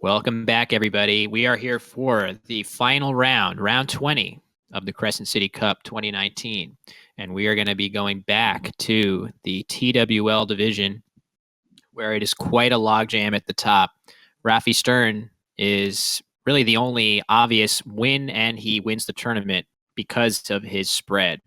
Welcome back, everybody. We are here for the final round, round 20 of the Crescent City Cup 2019. And we are going to be going back to the TWL division, where it is quite a logjam at the top. Rafi Stern is really the only obvious win, and he wins the tournament because of his spread.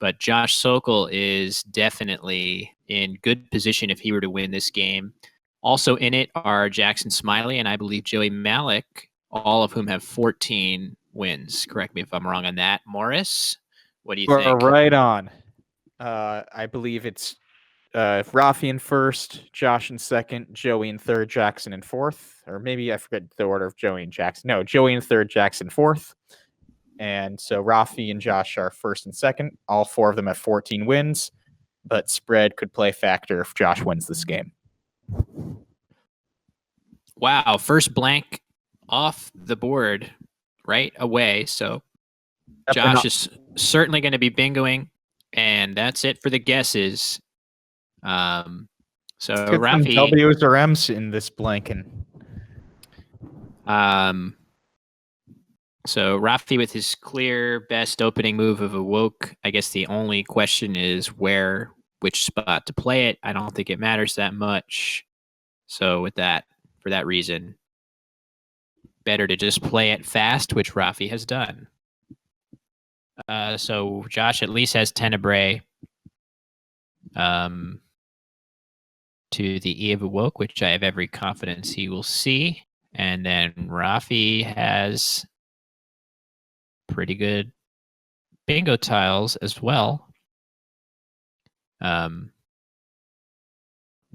But Josh Sokol is definitely in good position if he were to win this game. Also in it are Jackson Smiley and I believe Joey Malik, all of whom have 14 wins. Correct me if I'm wrong on that. Morris, what do you think? Right on. I believe it's Rafi in first, Josh in second, Joey in third, Jackson in fourth. Or maybe I forget the order of Joey and Jackson. No, Joey in third, Jackson fourth. And so Rafi and Josh are first and second. All four of them have 14 wins, but spread could play a factor if Josh wins this game. Wow, first blank off the board right away. So Josh is certainly going to be bingoing, and that's it for the guesses. So Rafi, W's or M's in this blanking. So Rafi with his clear best opening move of Awoke. I guess the only question is which spot to play it. I don't think it matters that much. So with that, for that reason, better to just play it fast, which Rafi has done. So Josh at least has Tenebrae to the E of Awoke, which I have every confidence he will see. And then Rafi has pretty good bingo tiles as well.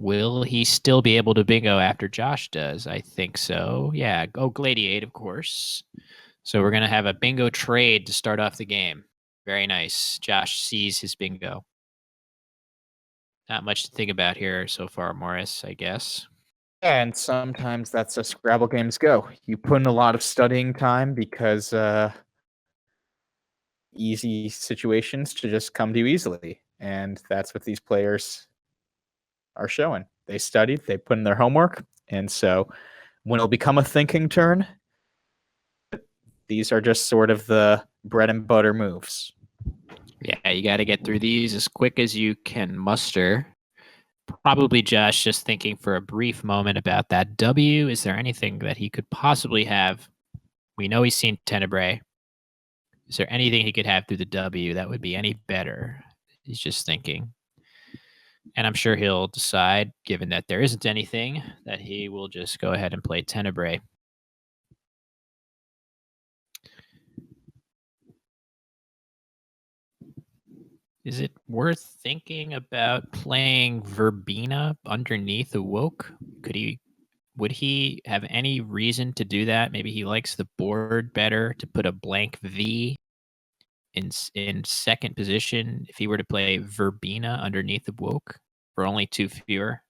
Will he still be able to bingo after Josh does? I think so. Yeah. Oh, Gladiate, of course. So we're going to have a bingo trade to start off the game. Very nice. Josh sees his bingo. Not much to think about here so far, Morris, I guess. And sometimes that's how Scrabble games go. You put in a lot of studying time because easy situations to just come to you easily. And that's what these players are showing. They studied, they put in their homework. And so when it'll become a thinking turn, these are just sort of the bread and butter moves. Yeah, you got to get through these as quick as you can muster. Probably Josh just thinking for a brief moment about that W. Is there anything that he could possibly have? We know he's seen Tenebrae. Is there anything he could have through the W that would be any better? He's just thinking. And I'm sure he'll decide, given that there isn't anything, that he will just go ahead and play Tenebrae. Is it worth thinking about playing Verbena underneath Awoke? Would he have any reason to do that? Maybe he likes the board better to put a blank V in second position if he were to play Verbena underneath Awoke for only 2 fewer.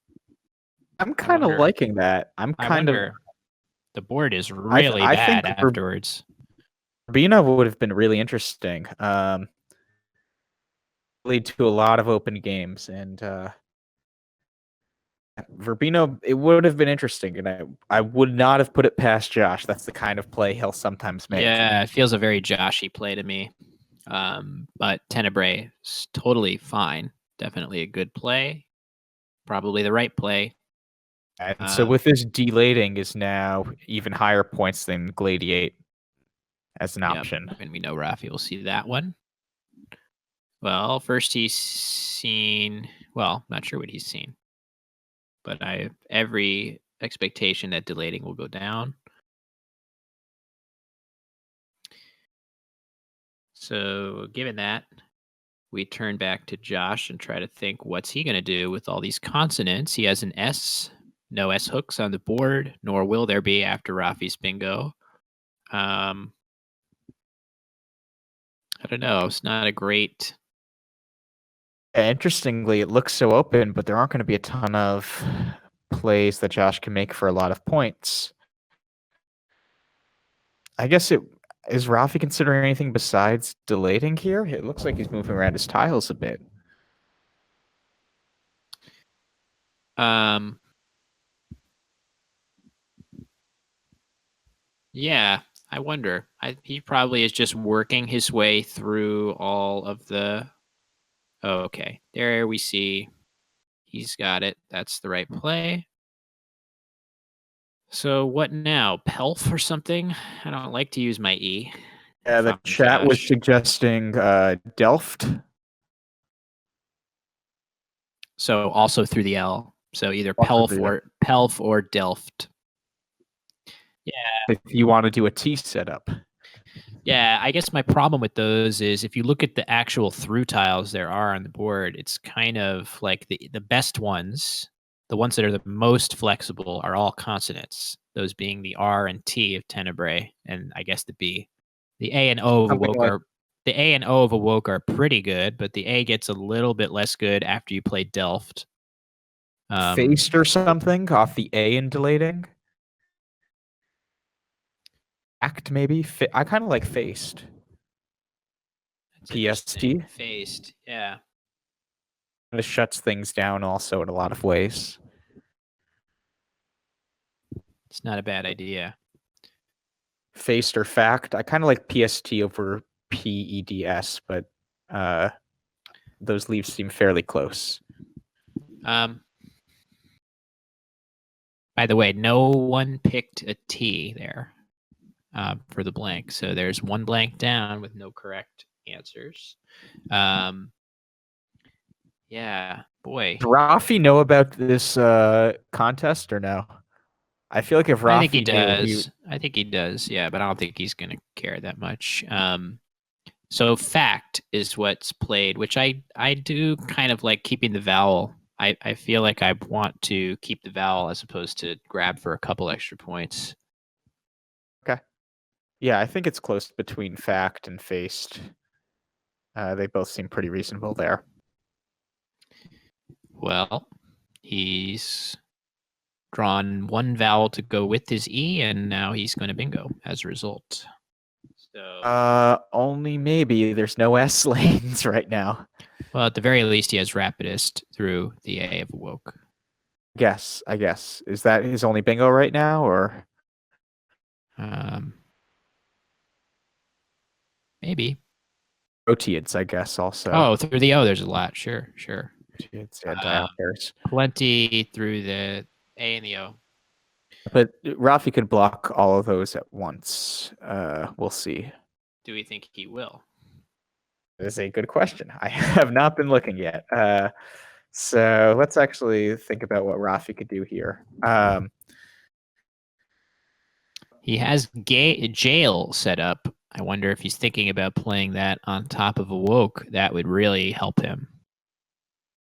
I'm kind of liking that. The board is really bad afterwards. Verbena would have been really interesting. Lead to a lot of open games, and Verbena, it would have been interesting, and I would not have put it past Josh. That's the kind of play he'll sometimes make. Yeah, it feels a very Joshy play to me. But Tenebrae is totally fine. Definitely a good play. Probably the right play. And so with this, delating is now even higher points than Gladiate as an option. And we know Rafi will see that one. Well, first he's seen, well, not sure what he's seen. But I have every expectation that delating will go down. So given that, we turn back to Josh and try to think what's he going to do with all these consonants. He has an S, no S hooks on the board, nor will there be after Rafi's bingo. I don't know. It's not a great... Interestingly, it looks so open, but there aren't going to be a ton of plays that Josh can make for a lot of points. I guess is Rafi considering anything besides delating here? It looks like he's moving around his tiles a bit. Yeah, I wonder. He probably is just working his way through all of the. Oh, okay, there we see. He's got it. That's the right play. So what now? Pelf or something? I don't like to use my E. Yeah, If the I'm chat was Josh. suggesting Delft. So also through the L. So either Also Pelf or Delft. if you want to do a T setup. Yeah, I guess my problem with those is if you look at the actual through tiles there are on the board, it's kind of like the best ones, the ones that are the most flexible are all consonants, those being the R and T of Tenebrae, and I guess the B. The A and O of Something Awoke like are the A and O of Awoke are pretty good, but the A gets a little bit less good after you play Delft. faced or something off the A in delating. Act maybe. I kind of like faced. That's PST. interesting. Faced, yeah. It shuts things down also in a lot of ways. It's not a bad idea. Faced or fact. I kind of like PST over PEDS, but those leaves seem fairly close. By the way, no one picked a T there for the blank. So there's one blank down with no correct answers. Yeah, boy. Does Rafi know about this contest or no? I feel like if I think he Rafi knew, does. I think he does. Yeah, but I don't think he's going to care that much. So fact is what's played, which I do kind of like keeping the vowel. I feel like I want to keep the vowel as opposed to grab for a couple extra points. Okay. Yeah, I think it's close between fact and faced. They both seem pretty reasonable there. Well, he's drawn one vowel to go with his E, and now he's going to bingo as a result. So, Only maybe there's no S lanes right now. well, at the very least, he has Rapidist through the A of Awoke. I guess. Is that his only bingo right now, or Maybe. Proteads, I guess, also. Oh, through the O, there's a lot. Sure. Proteads and diopters. Plenty through the A and the O. But Rafi could block all of those at once. We'll see. Do we think he will? That is a good question. I have not been looking yet. So let's actually think about what Rafi could do here. He has jail set up. I wonder if he's thinking about playing that on top of Awoke. That would really help him.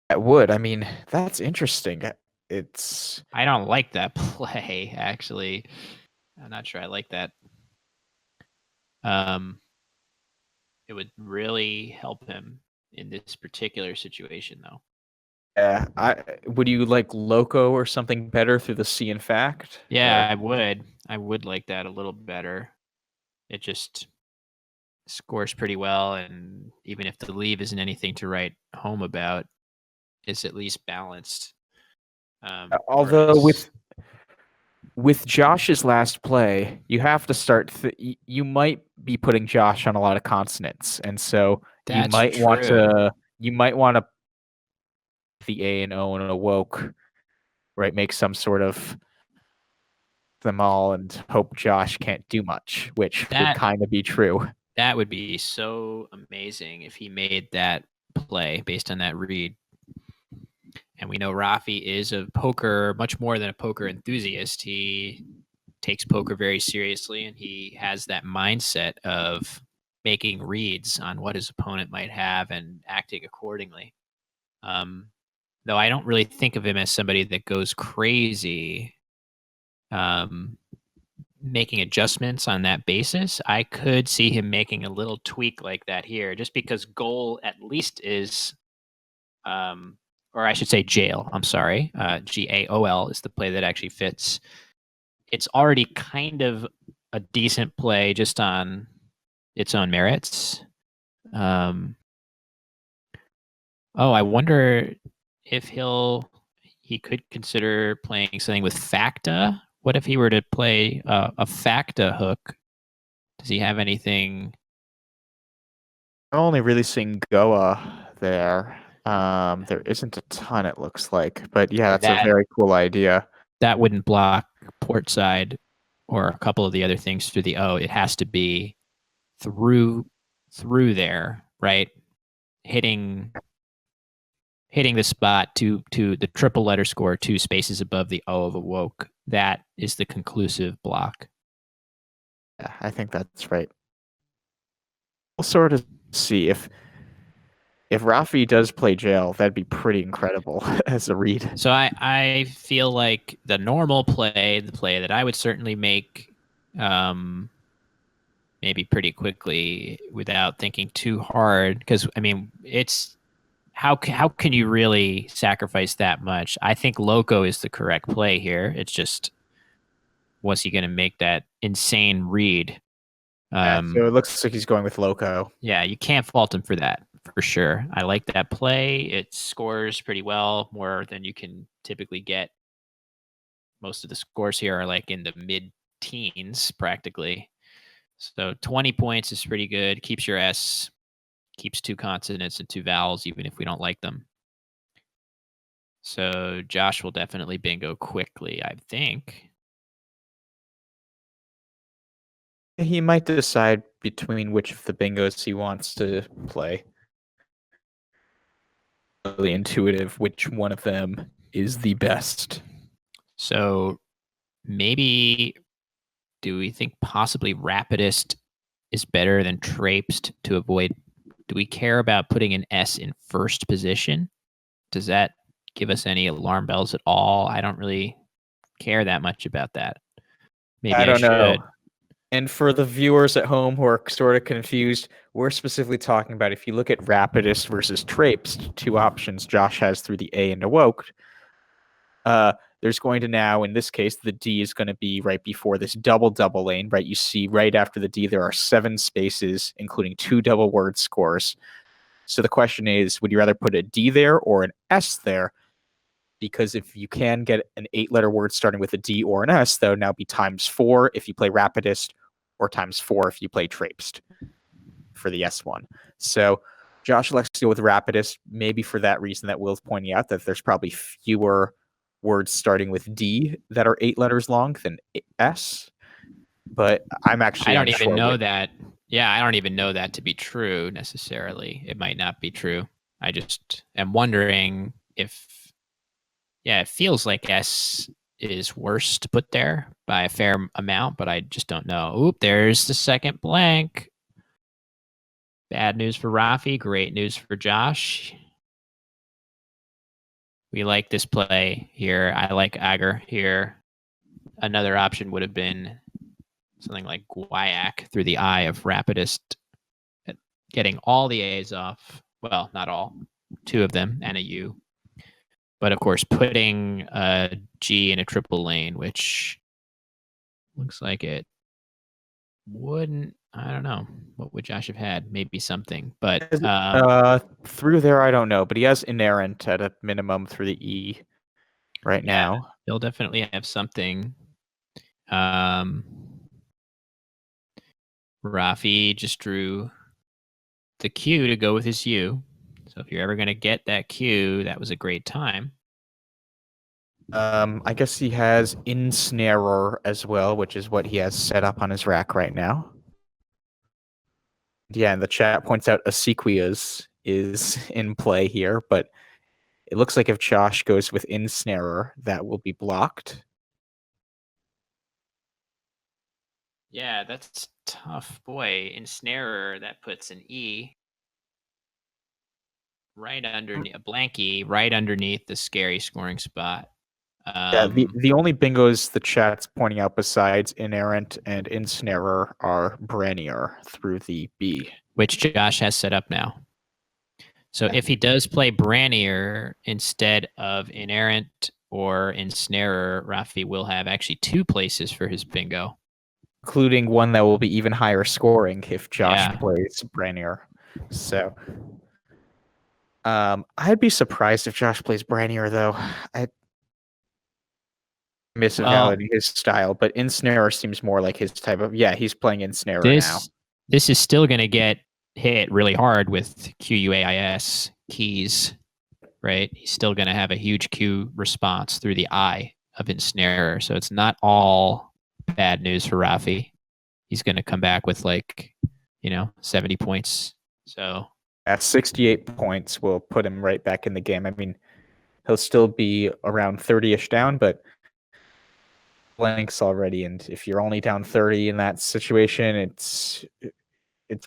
That would. I mean, that's interesting. It's. I don't like that play, actually. I'm not sure I like that. It would really help him in this particular situation, though. Yeah, would you like Loco or something better through the C in fact? Yeah, Or? I would. I would like that a little better. It just scores pretty well, and even if the leave isn't anything to write home about, it's at least balanced. Although Whereas, with Josh's last play, you have to start. You might be putting Josh on a lot of consonants, and so you that's might want true. to. You might want to the A and O and Awoke, right? Make some sort of them all and hope Josh can't do much, which would That kind of be true. that would be so amazing if he made that play based on that read. And we know Rafi is a poker, much more than a poker enthusiast. He takes poker very seriously, and he has that mindset of making reads on what his opponent might have and acting accordingly. Though I don't really think of him as somebody that goes crazy making adjustments on that basis. I could see him making a little tweak like that here, just because goal at least is or I should say jail. I'm sorry. GAOL is the play that actually fits. It's already kind of a decent play just on its own merits. I wonder if he could consider playing something with Facta What if he were to play a facta hook? Does he have anything? I'm only really seeing Goa there. There isn't a ton, it looks like, but yeah, that's a That very cool idea. that wouldn't block port side or a couple of the other things through the O. It has to be through there, right? Hitting the spot to the triple letter score 2 spaces above the O of awoke. That is the conclusive block. Yeah, I think that's right. We'll sort of see if Rafi does play jail, that'd be pretty incredible as a read. So I feel like the normal play, the play that I would certainly make, maybe pretty quickly without thinking too hard, because I mean it's how can you really sacrifice that much? I think Loco is the correct play here. It's just, was he going to make that insane read? So it looks like he's going with Loco. Yeah, you can't fault him for that, for sure. I like that play. It scores pretty well, more than you can typically get. Most of the scores here are like in the mid teens practically. So 20 points is pretty good. Keeps your S, keeps 2 consonants and 2 vowels, even if we don't like them. So Josh will definitely bingo quickly, I think. He might decide between which of the bingos he wants to play. Really intuitive which one of them is the best. So maybe, do we think possibly Rapidist is better than Traipsed to avoid? Do we care about putting an S in first position? Does that give us any alarm bells at all? I don't really care that much about that. Maybe I I don't know. should. And for the viewers at home who are sort of confused, we're specifically talking about if you look at Rapidist versus Traipsed, 2 options Josh has through the A and Awoke. There's going to now, in this case, the D is going to be right before this double lane, right? You see right after the D, there are 7 spaces, including 2 double word scores. So the question is, would you rather put a D there or an S there? Because if you can get an 8-letter word starting with a D or an S, that'll now be ×4 if you play Rapidist, or ×4 if you play Traipsed for the S1. So Josh elects to go with Rapidist, maybe for that reason that Will's pointing out, that there's probably fewer words starting with D that are 8 letters long than S. But I'm actually I don't even unsure. know that. Yeah, I don't even know that to be true necessarily. It might not be true. I just am wondering if, yeah, it feels like S is worse to put there by a fair amount, but I just don't know. Oop, there's the second blank. Bad news for Rafi, great news for Josh. We like this play here. I like Agar here. Another option would have been something like Guayak through the eye of Rapidist, getting all the A's off. Well, not all, 2 of them and a U. But of course, putting a G in a triple lane, which looks like it wouldn't. I don't know. What would Josh have had? Maybe something. But through there, I don't know. But he has inerrant at a minimum through the E right yeah, now. he'll definitely have something. Rafi just drew the Q to go with his U. So if you're ever going to get that Q, that was a great time. I guess he has Ensnarer as well, which is what he has set up on his rack right now. Yeah, and the chat points out Asequias is in play here, but it looks like if Josh goes with Ensnarer, that will be blocked. Yeah, that's tough. Boy, Ensnarer, that puts an E right underneath, a blank E right underneath the scary scoring spot. Yeah, the only bingos the chat's pointing out besides Inerrant and Ensnarer are Brannier through the B. Which Josh has set up now. So Yeah. if he does play Brannier instead of Inerrant or Ensnarer, Rafi will have actually 2 places for his bingo. Including one that will be even higher scoring if Josh Yeah. plays Brannier. So I'd be surprised if Josh plays Brannier though. Misvalidity his style, but Ensnarer seems more like his type of. Yeah, he's playing Ensnarer now. This is still going to get hit really hard with QUAIS keys, right? He's still going to have a huge Q response through the I of Ensnarer. So it's not all bad news for Rafi. He's going to come back with 70 points. So at 68 points will put him right back in the game. I mean, he'll still be around 30-ish down, but blanks already. And if you're only down 30 in that situation, it's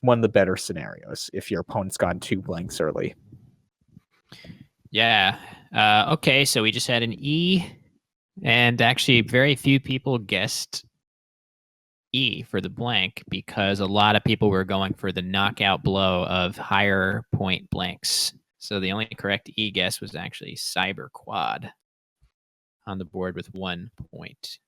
one of the better scenarios if your opponent's gone 2 blanks early. Yeah. Okay, so we just had an E, and actually very few people guessed E for the blank because a lot of people were going for the knockout blow of higher point blanks. So the only correct E guess was actually Cyber Quad on the board with 1 point.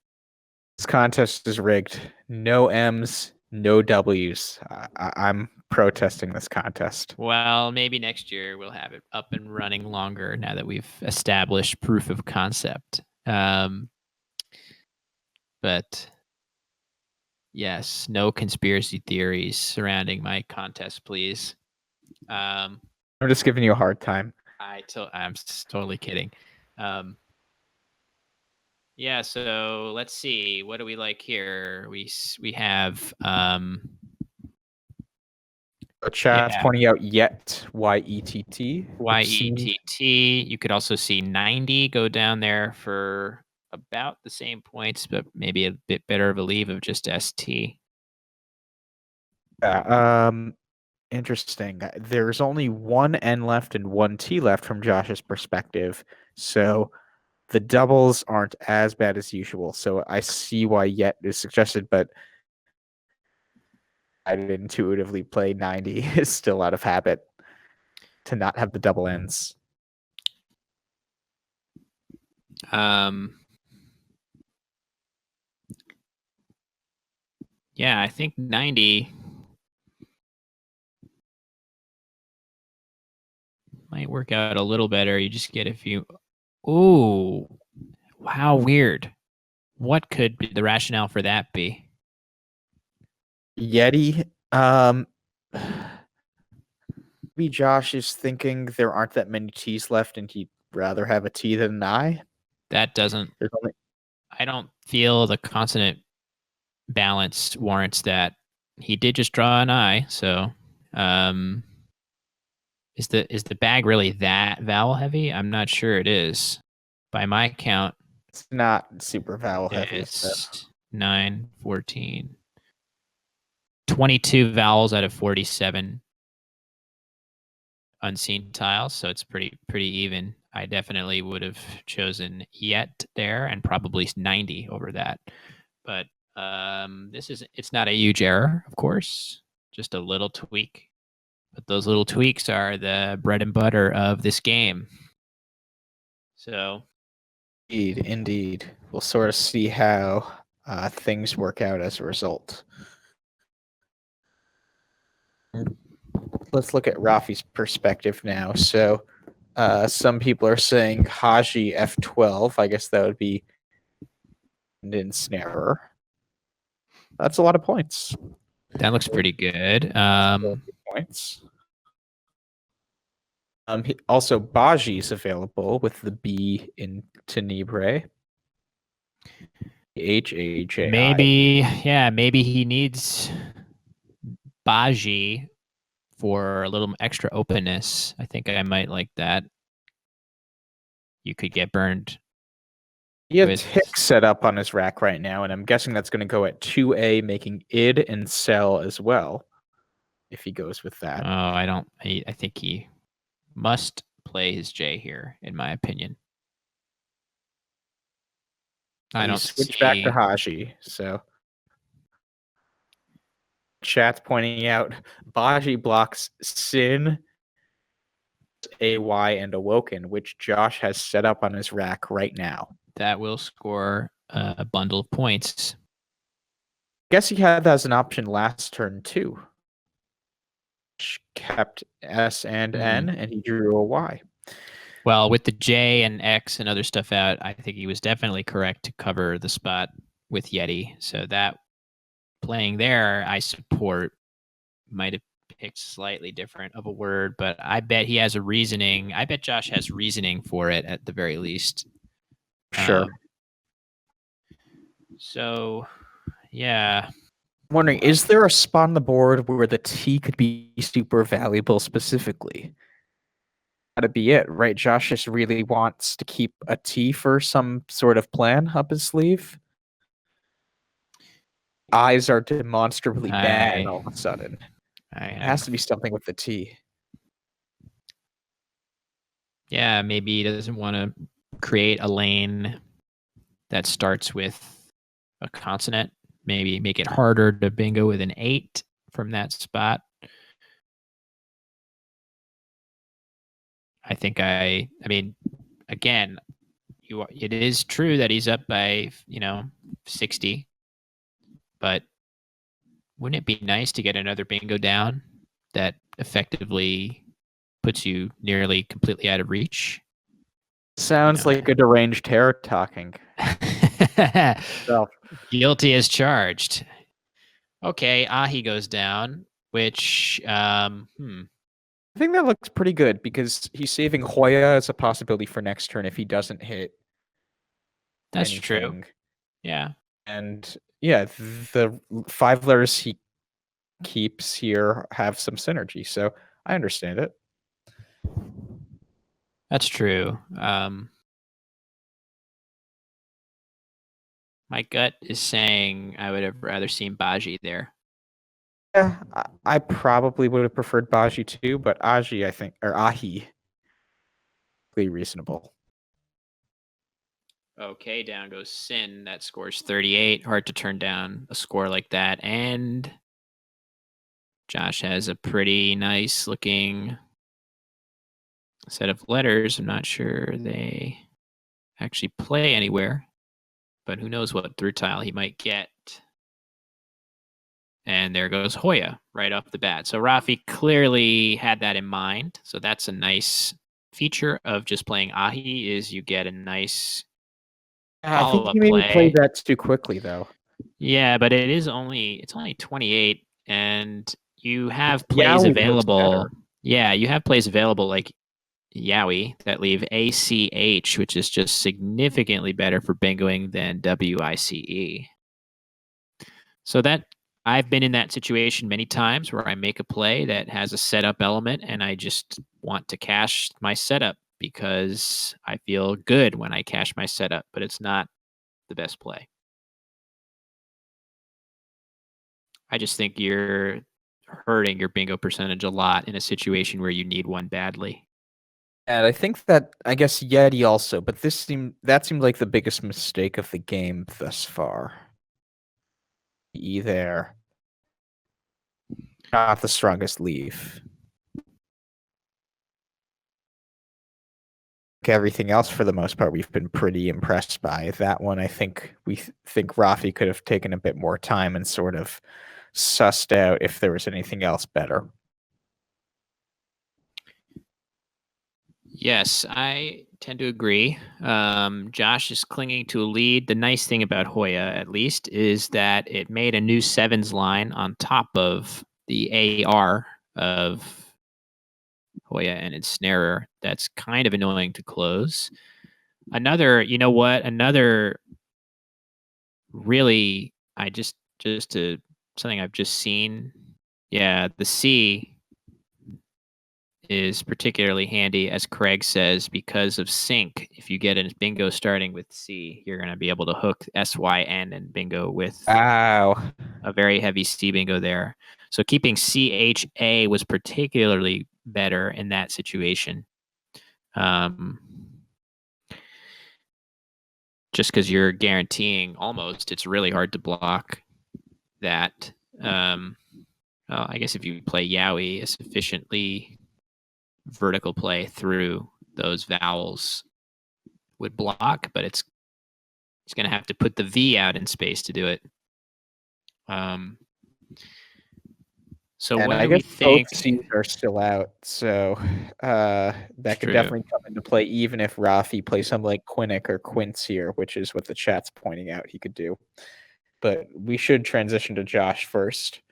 This contest is rigged. No M's, no W's. I'm protesting this contest. Well, maybe next year we'll have it up and running longer now that we've established proof of concept. But yes, no conspiracy theories surrounding my contest, please. I'm just giving you a hard time. I'm totally kidding. Yeah, so let's see. What do we like here? We have chat's pointing out yet YETT. YETT. You could also see 90 go down there for about the same points, but maybe a bit better of a leave of just ST. Interesting. There's only 1 N left and 1 T left from Josh's perspective. So the doubles aren't as bad as usual. So I see why yet is suggested, but I'd intuitively play 90 is still out of habit to not have the double ends. Yeah, I think 90 might work out a little better. You just get a few. Ooh, how weird. What could be the rationale for that be? Yeti. Maybe Josh is thinking there aren't that many T's left and he'd rather have a T than an I. That doesn't. I don't feel the consonant balance warrants that. He did just draw an I, so is the bag really that vowel heavy? I'm not sure it is. By my count, it's not super vowel heavy. It's 9, 14, 22 vowels out of 47 unseen tiles, so it's pretty even. I definitely would have chosen yet there and probably 90 over that. But it's not a huge error, of course, just a little tweak. But those little tweaks are the bread and butter of this game. So Indeed. We'll sort of see how things work out as a result. Let's look at Rafi's perspective now. So some people are saying Haji F12. I guess that would be Ensnarer. That's a lot of points. That looks pretty good. Points. Also, Baji is available with the B in Tenebrae. H-A-J-I. Maybe he needs Baji for a little extra openness. I think I might like that. You could get burned. He has Tick set up on his rack right now, and I'm guessing that's going to go at 2A, making id and sell as well, if he goes with that. Oh, I think he must play his J here, in my opinion. I don't switch back to Haji, so chat's pointing out Baji blocks Sin, AY, and Awoken, which Josh has set up on his rack right now. That will score a bundle of points. I guess he had that as an option last turn too. Kept S and N, and he drew a Y. Well, with the J and X and other stuff out, I think he was definitely correct to cover the spot with Yeti. So that playing there, I support. Might have picked slightly different of a word, but I bet he has a reasoning. I bet Josh has reasoning for it at the very least. Sure. So, yeah. I'm wondering, is there a spot on the board where the T could be super valuable specifically? That'd be it, right? Josh just really wants to keep a T for some sort of plan up his sleeve. Eyes are demonstrably bad all of a sudden. I It have, has to be something with the T. yeah, maybe he doesn't want to create a lane that starts with a consonant. Maybe make it harder to bingo with an 8 from that spot. I mean, again, it is true that he's up by 60, but wouldn't it be nice to get another bingo down that effectively puts you nearly completely out of reach? Sounds like a deranged terror talking. So, Guilty as charged. Okay, Ahi goes down, which I think that looks pretty good because he's saving Hoya as a possibility for next turn if he doesn't hit that's true. anything. Yeah. And yeah, the 5 letters he keeps here have some synergy. So I understand it. That's true. My gut is saying I would have rather seen Baji there. Yeah, I probably would have preferred Baji too, but Aji, I think, or Ahi, pretty reasonable. Okay, down goes Sin. That scores 38. Hard to turn down a score like that. And Josh has a pretty nice looking set of letters. I'm not sure they actually play anywhere, but who knows what through tile he might get. And there goes Hoya right off the bat. So Rafi clearly had that in mind. So that's a nice feature of just playing Ahi is you get a nice I think follow-up he maybe play. played that too quickly though. Yeah, but it's only 28 and you have plays Yowie looks available. better. Yeah, you have plays available like Yowie that leave ACH, which is just significantly better for bingoing than WICE. So that I've been in that situation many times where I make a play that has a setup element and I just want to cash my setup because I feel good when I cash my setup, but it's not the best play. I just think you're hurting your bingo percentage a lot in a situation where you need one badly. And I think that I guess Yeti also, but that seemed like the biggest mistake of the game thus far. There. Not the strongest leaf. Everything else, for the most part, we've been pretty impressed by. That one, I think think Rafi could have taken a bit more time and sort of sussed out if there was anything else better. Yes, I tend to agree. Josh is clinging to a lead. The nice thing about Hoya, at least, is that it made a new sevens line on top of the AR of Hoya and Ensnarer. That's kind of annoying to close. Another, you know what? Another really, I just to something I've just seen. Yeah, the C is particularly handy, as Craig says, because of sync. If you get a bingo starting with C, you're going to be able to hook SYN and bingo with Wow. a very heavy C bingo there. So keeping CHA was particularly better in that situation. Just because you're guaranteeing almost, it's really hard to block that. Well, I guess if you play Yowie, a sufficiently vertical play through those vowels would block, but it's going to have to put the V out in space to do it. So And what I do we guess both think? C's are still out, so that could True. definitely come into play, even if Rafi plays something like Quinnick or Quince here, which is what the chat's pointing out he could do. But we should transition to Josh first.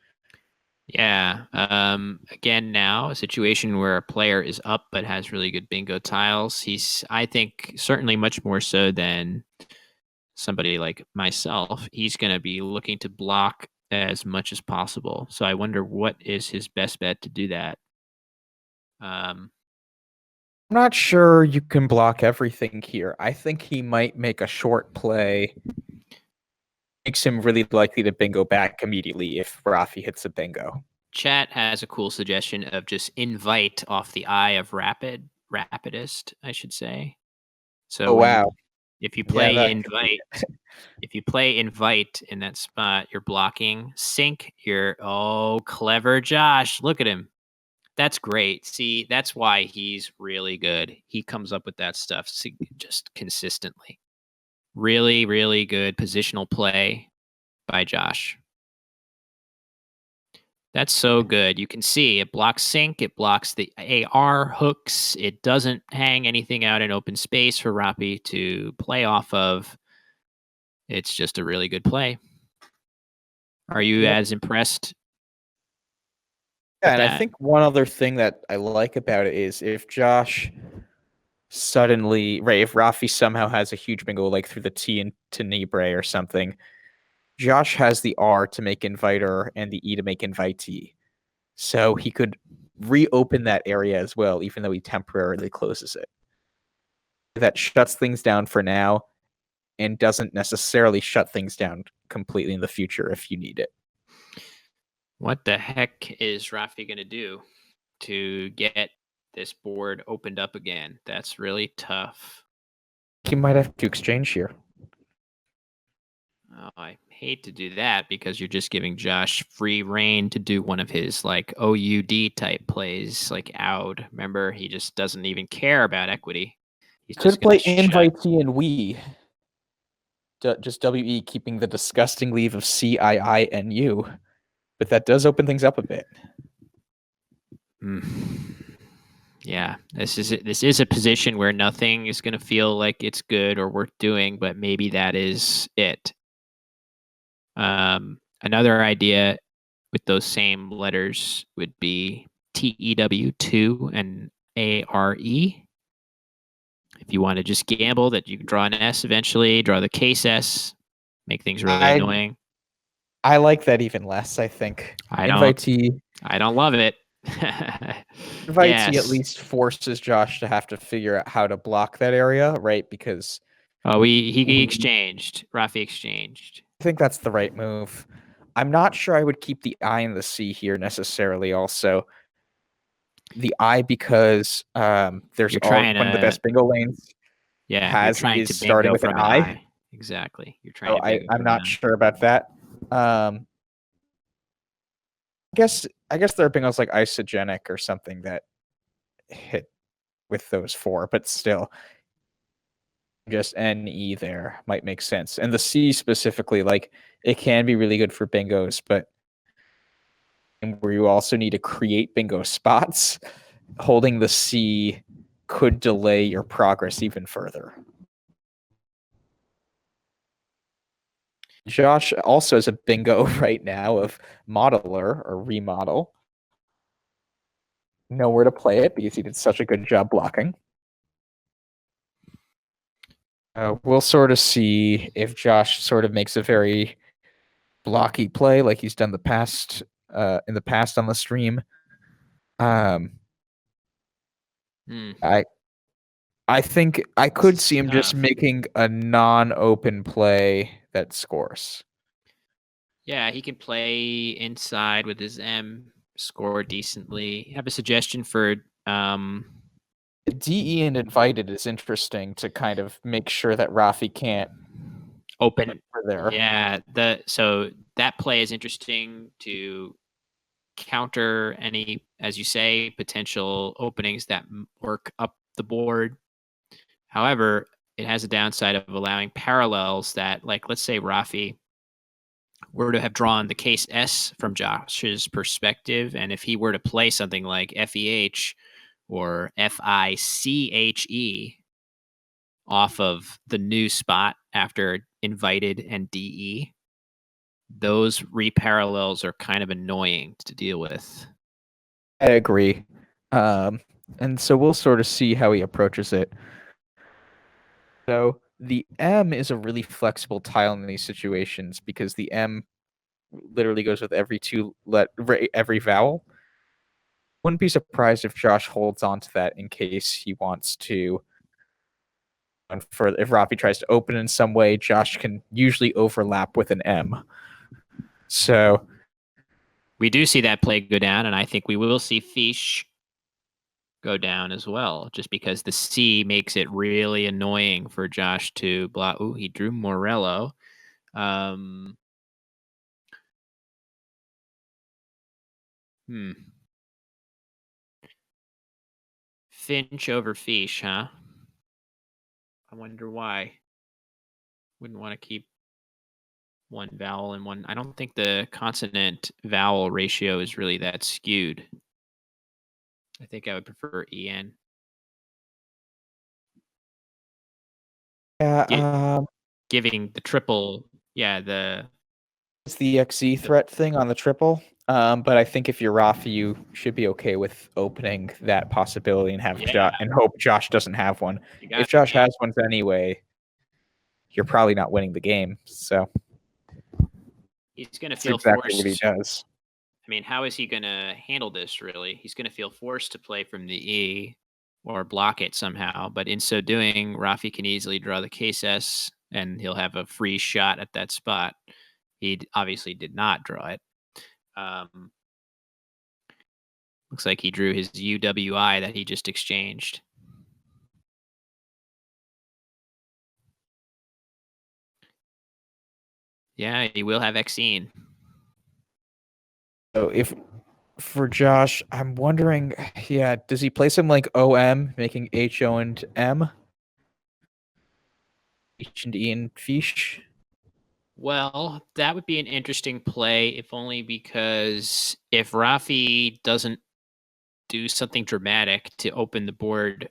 Yeah. Again, now a situation where a player is up but has really good bingo tiles. He's, I think, certainly much more so than somebody like myself. He's going to be looking to block as much as possible. So I wonder what is his best bet to do that. I'm not sure you can block everything here. I think he might make a short play. Makes him really likely to bingo back immediately if Rafi hits a bingo. Chat has a cool suggestion of just invite off the eye of rapidist, I should say. So Oh, wow. if you Yeah, play that could be invite, if you play invite in that spot, you're blocking sync. You're clever, Josh. Look at him. That's great. See, that's why he's really good. He comes up with that stuff just consistently. Really, really good positional play by Josh. That's so good. You can see it blocks sync, it blocks the AR hooks, it doesn't hang anything out in open space for Rapi to play off of. It's just a really good play. Are you Yep. as impressed Yeah, with and I that? think one other thing that I like about it is if Josh suddenly, right, if Rafi somehow has a huge bingo like through the T into Nibre or something, Josh has the R to make inviter and the E to make invitee. So he could reopen that area as well, even though he temporarily closes it. That shuts things down for now and doesn't necessarily shut things down completely in the future if you need it. What the heck is Rafi going to do to get this board opened up again? That's really tough. He might have to exchange here. Oh, I hate to do that because you're just giving Josh free reign to do one of his like OUD type plays, like Oud. Remember, he just doesn't even care about equity. He's just Could going to play shut. invitee and we. Just WE keeping the disgusting leave of CIINU. But that does open things up a bit. Yeah, this is a position where nothing is going to feel like it's good or worth doing, but maybe that is it. Another idea with those same letters would be TEW2 and ARE. If you want to just gamble that you can draw an S eventually, draw the case S, make things really annoying. I like that even less, I think. I don't love it. Invitee at Yes. least forces Josh to have to figure out how to block that area, right? Because Oh, he exchanged. Rafi exchanged. I think that's the right move. I'm not sure I would keep the I and the C here necessarily. Also, the I because there's You're all trying one of the to best bingo lanes you're has trying is to starting bingo with an from an I. I. Exactly. You're trying So to bingo I'm from an not I. sure about that. I guess there are bingos like isogenic or something that hit with those four, but still, just NE there might make sense. And the C specifically, like it can be really good for bingos, but where you also need to create bingo spots, holding the C could delay your progress even further. Josh also has a bingo right now of modeler or remodel. Nowhere to play it because he did such a good job blocking. We'll sort of see if Josh sort of makes a very blocky play like he's done in the past on the stream. I think I could see him just making a non-open play that scores. Yeah, he can play inside with his M, score decently. Have a suggestion for DE and invited is interesting to kind of make sure that Rafi can't open. there. Yeah, so that play is interesting to counter any, as you say, potential openings that work up the board. However, it has a downside of allowing parallels that, like, let's say Rafi were to have drawn the case S from Josh's perspective, and if he were to play something like FEH or FICHE off of the new spot after invited and DE, those reparallels are kind of annoying to deal with. I agree. And so we'll sort of see how he approaches it. So the M is a really flexible tile in these situations because the M literally goes with every vowel. Wouldn't be surprised if Josh holds on to that in case he wants to. And if Rafi tries to open in some way, Josh can usually overlap with an M. So we do see that play go down, and I think we will see Fish go down as well, just because the C makes it really annoying for Josh to block. Ooh, he drew Morello. Finch over Fish, huh? I wonder why. Wouldn't want to keep one vowel and one. I don't think the consonant vowel ratio is really that skewed. I think I would prefer EN. yeah, Giving the triple, it's the XE threat thing on the triple. But I think if you're Rafi, you should be okay with opening that possibility and and hope Josh doesn't have one. If Josh has one anyway, you're probably not winning the game. So he's going to feel exactly forced. What he does. I mean, how is he going to handle this, really? He's going to feel forced to play from the E or block it somehow. But in so doing, Rafi can easily draw the case S, and he'll have a free shot at that spot. He obviously did not draw it. Looks like he drew his UWI that he just exchanged. Yeah, he will have Xene. So for Josh, I'm wondering, does he play some like OM, making HO and M? H and E and Fish? Well, that would be an interesting play, if only because if Rafi doesn't do something dramatic to open the board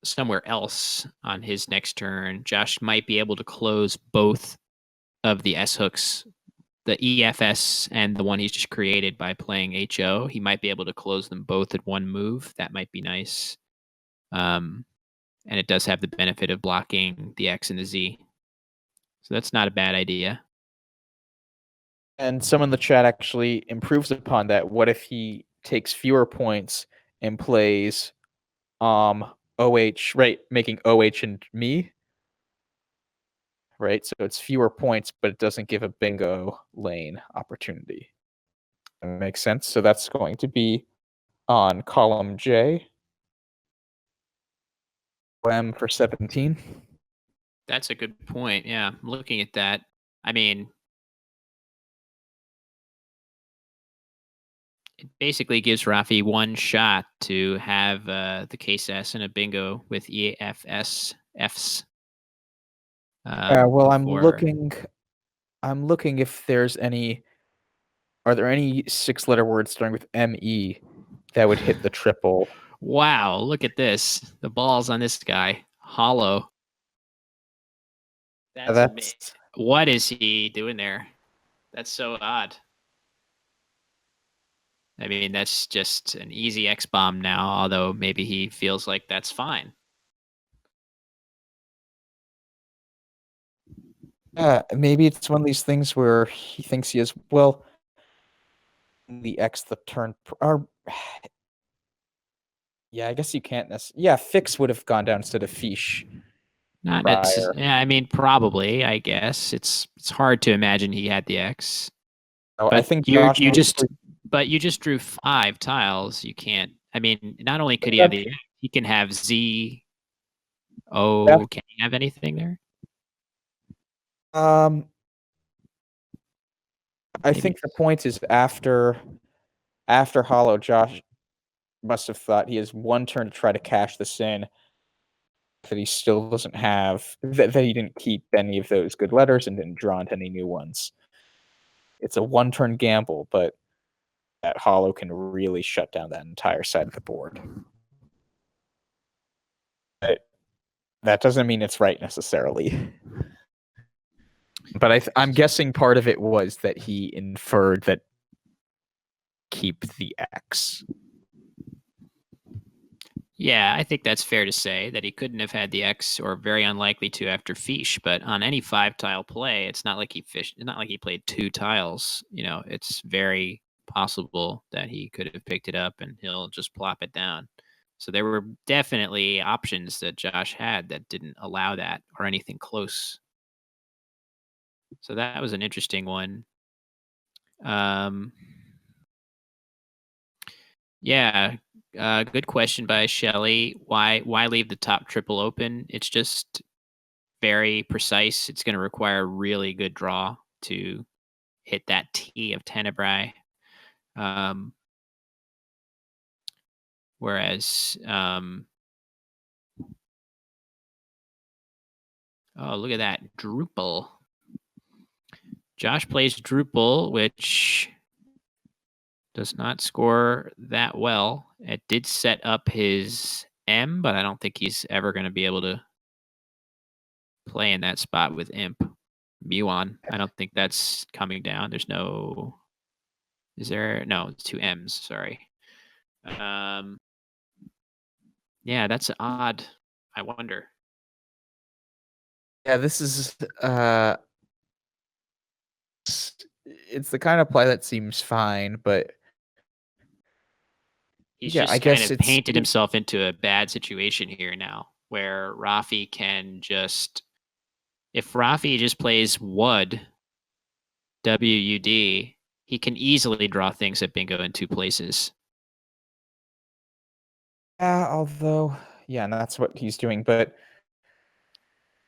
somewhere else on his next turn, Josh might be able to close both of the S hooks, the EFS and the one he's just created by playing HO. He might be able to close them both at one move. That might be nice. And it does have the benefit of blocking the X and the Z. So that's not a bad idea. And someone in the chat actually improves upon that. What if he takes fewer points and plays OH, right, making OH and me? Right, so it's fewer points, but it doesn't give a bingo lane opportunity. That makes sense. So that's going to be on column J. M for 17. That's a good point. Yeah, I'm looking at that. I mean, it basically gives Rafi one shot to have the case S and a bingo with EFS Fs. Well, I'm looking if there's any. Are there any 6-letter words starting with ME that would hit the triple? Wow, look at this. The balls on this guy. Hollow. That's amazing. What is he doing there? That's so odd. I mean, that's just an easy X bomb now, although maybe he feels like that's fine. Maybe it's one of these things where he thinks he is, well, the X the turn. Yeah, I guess you can't necessarily. Yeah, Fix would have gone down instead of Fish. Not necessarily. Yeah, I mean, probably. I guess it's hard to imagine he had the X. Oh, but I think you just drew 5 tiles. You can't. I mean, not only could he have the, he can have Z. Oh, yeah. Can he have anything there? I think the point is after Hollow, Josh must have thought he has one turn to try to cash this in that he still doesn't have, that he didn't keep any of those good letters and didn't draw into any new ones. it's a one-turn gamble, but that hollow can really shut down that entire side of the board. But that doesn't mean it's right necessarily. But I'm guessing part of it was that he inferred that keep the X. Yeah, I think that's fair to say that he couldn't have had the X, or very unlikely to after Fish. But on any 5-tile play, it's not like he fished. It's not like he played 2 tiles. It's very possible that he could have picked it up and he'll just plop it down. So there were definitely options that Josh had that didn't allow that or anything close. So that was an interesting one. Yeah, good question by Shelley. Why leave the top triple open? It's just very precise. It's going to require a really good draw to hit that T of Tenebrae. Whereas, oh, look at that. Drupal. Josh plays Drupal, which does not score that well. It did set up his M, but I don't think he's ever going to be able to play in that spot with Imp. Muon. I don't think that's coming down. There's no. Is there? No, it's 2 M's. Sorry. Yeah, that's odd. I wonder. Yeah, this is it's the kind of play that seems fine, but He's yeah, I just kind guess of it's painted himself into a bad situation here now, where Rafi can just, if Rafi just plays WUD, WUD, he can easily draw things at bingo in 2 places. yeah, although yeah, and that's what he's doing, but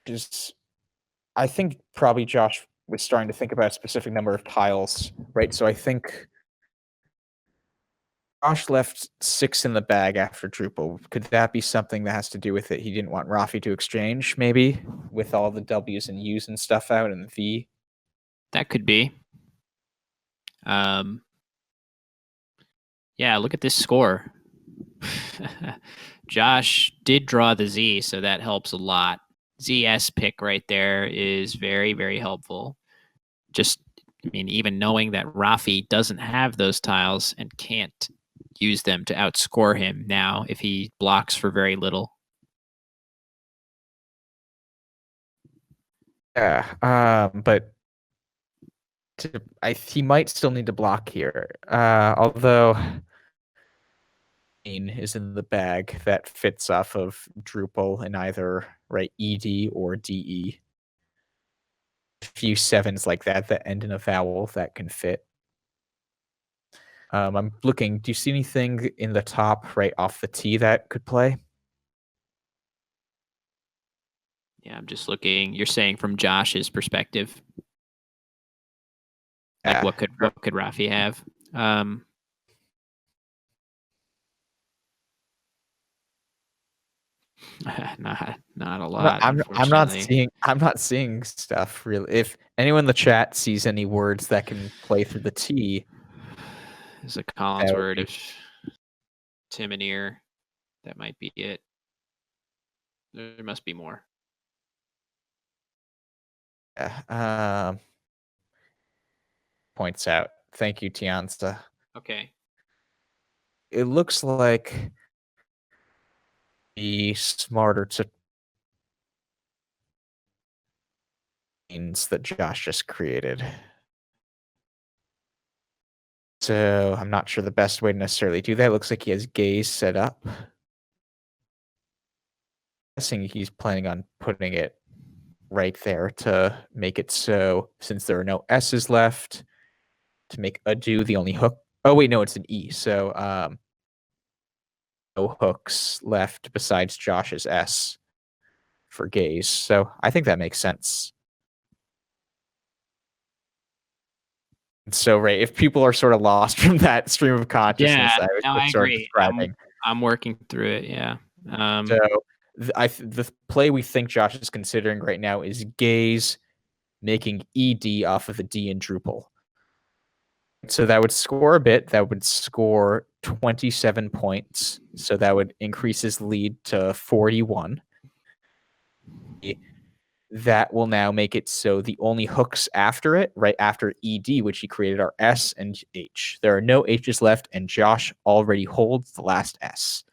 just I think probably Josh was starting to think about a specific number of tiles, right? So I think Josh left 6 in the bag after Drupal. Could that be something that has to do with it? He didn't want Rafi to exchange, maybe, with all the W's and U's and stuff out and the V. That could be. Yeah, look at this score. Josh did draw the Z, so that helps a lot. ZS pick right there is very, very helpful. Just, even knowing that Rafi doesn't have those tiles and can't use them to outscore him now if he blocks for very little. Yeah, but he might still need to block here. Although is in the bag that fits off of Drupal in either right ED or DE. A few 7s like that end in a vowel that can fit. I'm looking. Do you see anything in the top right off the T that could play? Yeah, I'm just looking. You're saying from Josh's perspective, like what could Rafi have? Not a lot. I'm not seeing stuff really. If anyone in the chat sees any words that can play through the T, there's a Collins word of Timoneer. That might be it. There must be more. Yeah. Points out. Thank you, Tianza. Okay. It looks like be smarter to that Josh just created. So I'm not sure the best way to necessarily do that. Looks like he has gaze set up. Guessing he's planning on putting it right there to make it so, since there are no S's left, to make a do the only hook. Oh wait, no, it's an E. So no hooks left besides Josh's S for gaze. So I think that makes sense. So right, if people are sort of lost from that stream of consciousness, I agree. I'm working through it. Yeah. So the play we think Josh is considering right now is gaze, making ED off of the D in Drupal. So that would score a bit. That would score 27 points. So that would increase his lead to 41. That will now make it so the only hooks after it, right after ED, which he created, are S and H. There are no H's left, and Josh already holds the last S.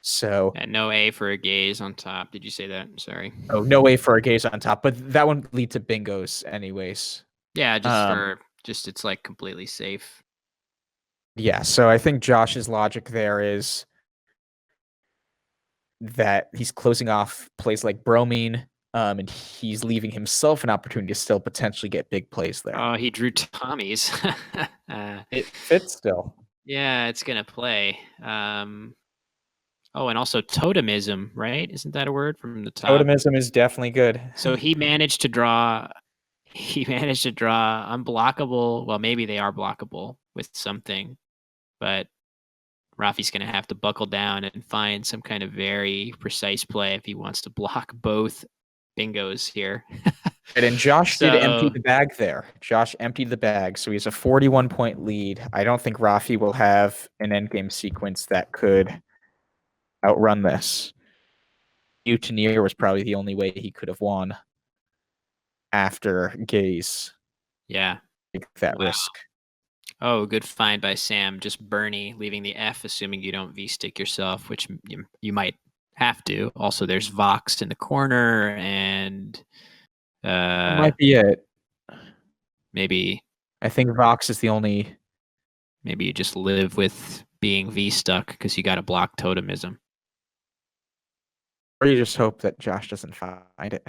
So And no A for a gaze on top. Did you say that? Sorry. oh, no way for a gaze on top, but that wouldn't lead to bingos anyways. Yeah, just it's like completely safe. Yeah, so I think Josh's logic there is that he's closing off plays like bromine, and he's leaving himself an opportunity to still potentially get big plays there. Oh, he drew Tommy's. It fits still. Yeah, it's gonna play. Oh, and also totemism, right? Isn't that a word from the top? Totemism is definitely good. So he managed to draw. He managed to draw unblockable. Well, maybe they are blockable with something, but Rafi's going to have to buckle down and find some kind of very precise play if he wants to block both bingos here. And Josh did empty So the bag there. Josh emptied the bag, so he has a 41-point lead. I don't think Rafi will have an endgame sequence that could outrun this. Mutineer was probably the only way he could have won after Gaze. yeah, Take that wow. risk. Oh, good find by Sam. Just Bernie leaving the F, assuming you don't V-stick yourself, which you might have to. Also, there's Vox in the corner, and That might be it. maybe I think Vox is the only. maybe you just live with being V-stuck because you got to block totemism. Or you just hope that Josh doesn't find it.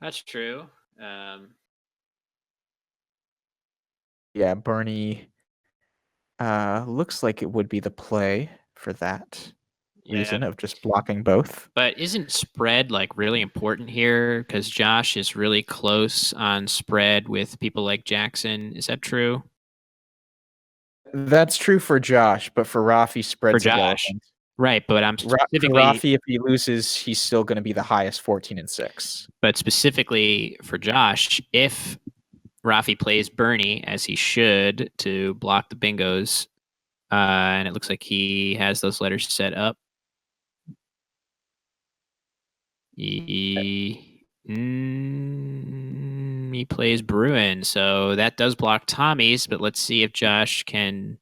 That's true. Yeah, Bernie looks like it would be the play for that reason of just blocking both. But isn't spread like really important here? Because Josh is really close on spread with people like Jackson. Is that true? That's true for Josh, but for Rafi, spread's For Josh. irrelevant. Right, but I'm For specifically Rafi, if he loses, he's still going to be the highest 14-6. but specifically for Josh, if Rafi plays Bernie as he should to block the bingos, and it looks like he has those letters set up. He plays Bruin, so that does block Tommy's, but let's see if Josh can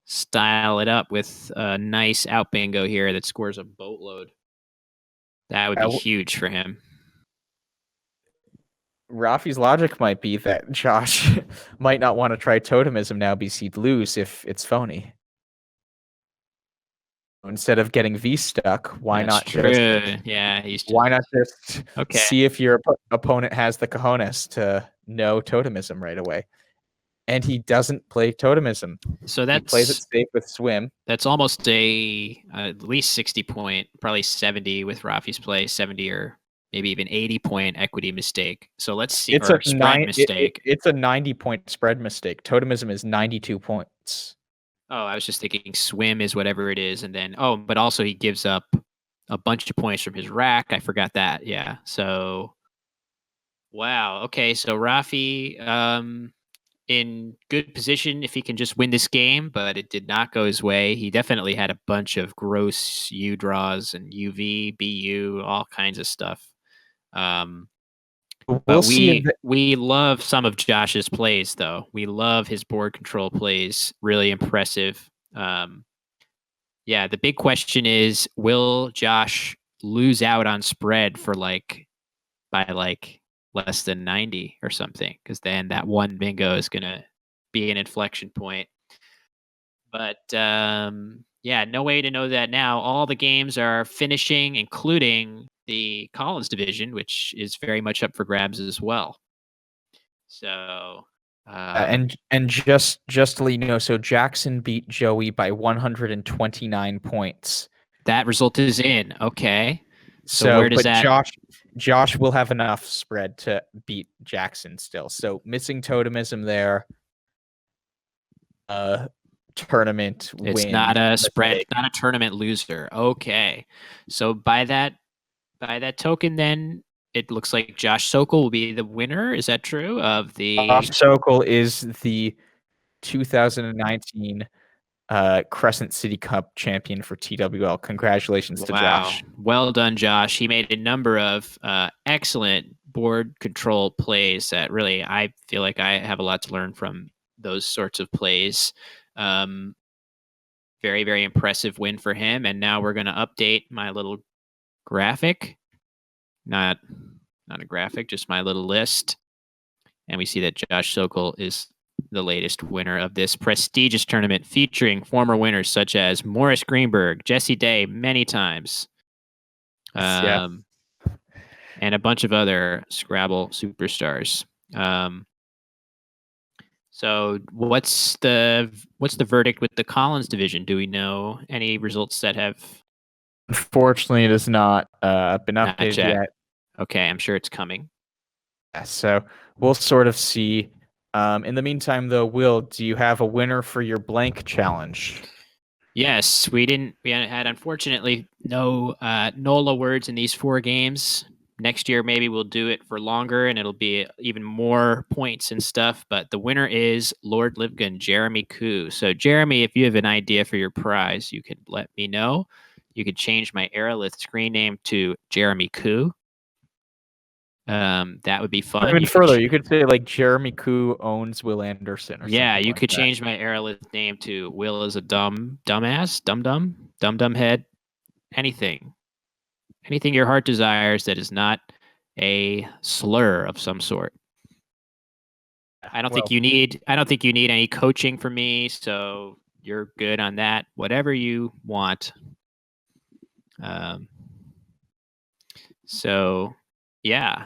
style it up with a nice out bingo here that scores a boatload. That would be huge for him. Rafi's logic might be that Josh might not want to try totemism now because he'd lose if it's phony. Instead of getting V stuck, why not just see if your opponent has the cojones to know totemism right away? And he doesn't play totemism. So he plays it safe with swim. That's almost at least 60 point, probably 70 with Rafi's play, 70 or maybe even 80 point equity mistake. So let's see. It's a spread mistake. It's a 90-point spread mistake. Totemism is 92 points. Oh, I was just thinking swim is whatever it is, and then but also he gives up a bunch of points from his rack. I forgot that. Yeah. So wow. Okay. So Rafi in good position if he can just win this game, but it did not go his way. He definitely had a bunch of gross U draws and UV, BU, all kinds of stuff. But we love some of Josh's plays, though. We love his board control plays. Really impressive. Yeah, the big question is, will Josh lose out on spread for by less than 90 or something? Because then that one bingo is going to be an inflection point. But yeah, no way to know that now. All the games are finishing, including the Collins division, which is very much up for grabs as well. So, and just to let you know, so Jackson beat Joey by 129 points. That result is in. Okay. So where does that? Josh will have enough spread to beat Jackson still. So missing totemism there. Tournament win. It's not a spread, not a tournament loser. Okay. So by that token, then it looks like Josh Sokol will be the winner. Is that true? Of the Josh Sokol is the 2019 Crescent City Cup champion for TWL. Congratulations to Wow. Josh. Well done, Josh. He made a number of excellent board control plays that really I feel like I have a lot to learn from those sorts of plays. Very, very impressive win for him. And now we're going to update my little graphic. Not a graphic, just my little list. And we see that Josh Sokol is the latest winner of this prestigious tournament featuring former winners such as Morris Greenberg, Jesse Day many times, Yeah. and a bunch of other Scrabble superstars. So what's the verdict with the Collins division? Do we know any results that have Unfortunately, it has not been not updated yet? yet. Okay, I'm sure it's coming. So we'll sort of see. In the meantime, though, Will, do you have a winner for your blank challenge? Yes, we had unfortunately no NOLA words in these 4 games. Next year, maybe we'll do it for longer and it'll be even more points and stuff. But the winner is Lord Livgun, Jeremy Koo. So, Jeremy, if you have an idea for your prize, you can let me know. You could change my Aerolith screen name to Jeremy Koo. That would be fun. Even further, you could say like Jeremy Koo owns Will Anderson or Yeah, something you like could that. change my Aerolith name to Will is a dumbass, dumb head, anything your heart desires that is not a slur of some sort. I don't think you need any coaching from me, so you're good on that. Whatever you want. So yeah.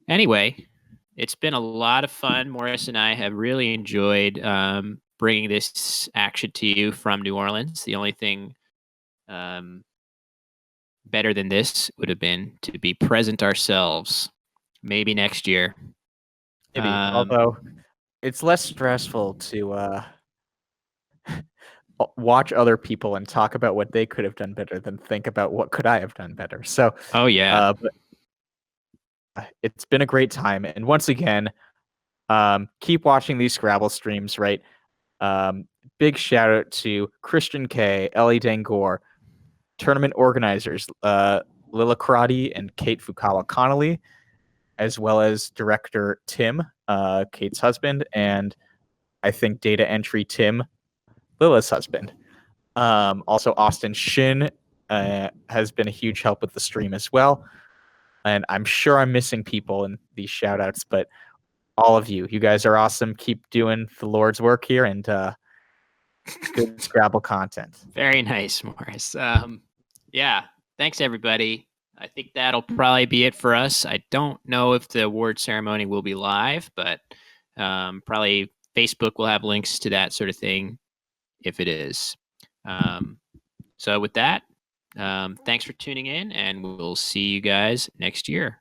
Anyway, it's been a lot of fun. Morris and I have really enjoyed bringing this action to you from New Orleans. The only thing better than this would have been to be present ourselves. Maybe next year. Maybe, although it's less stressful to watch other people and talk about what they could have done better than think about what could I have done better. So, oh yeah, but it's been a great time, and once again, keep watching these Scrabble streams. Right, big shout out to Christian K, Ellie Dangor, tournament organizers Lila Karate and Kate Fukawa Connolly, as well as director Tim, Kate's husband, and I think data entry Tim, Lila's husband. Also, Austin Shin has been a huge help with the stream as well. And I'm sure I'm missing people in these shout outs, but all of you guys are awesome. Keep doing the Lord's work here and good Scrabble content. very nice, Morris. Yeah, thanks everybody. I think that'll probably be it for us. I don't know if the award ceremony will be live, but probably Facebook will have links to that sort of thing if it is. So with that, thanks for tuning in, and we'll see you guys next year.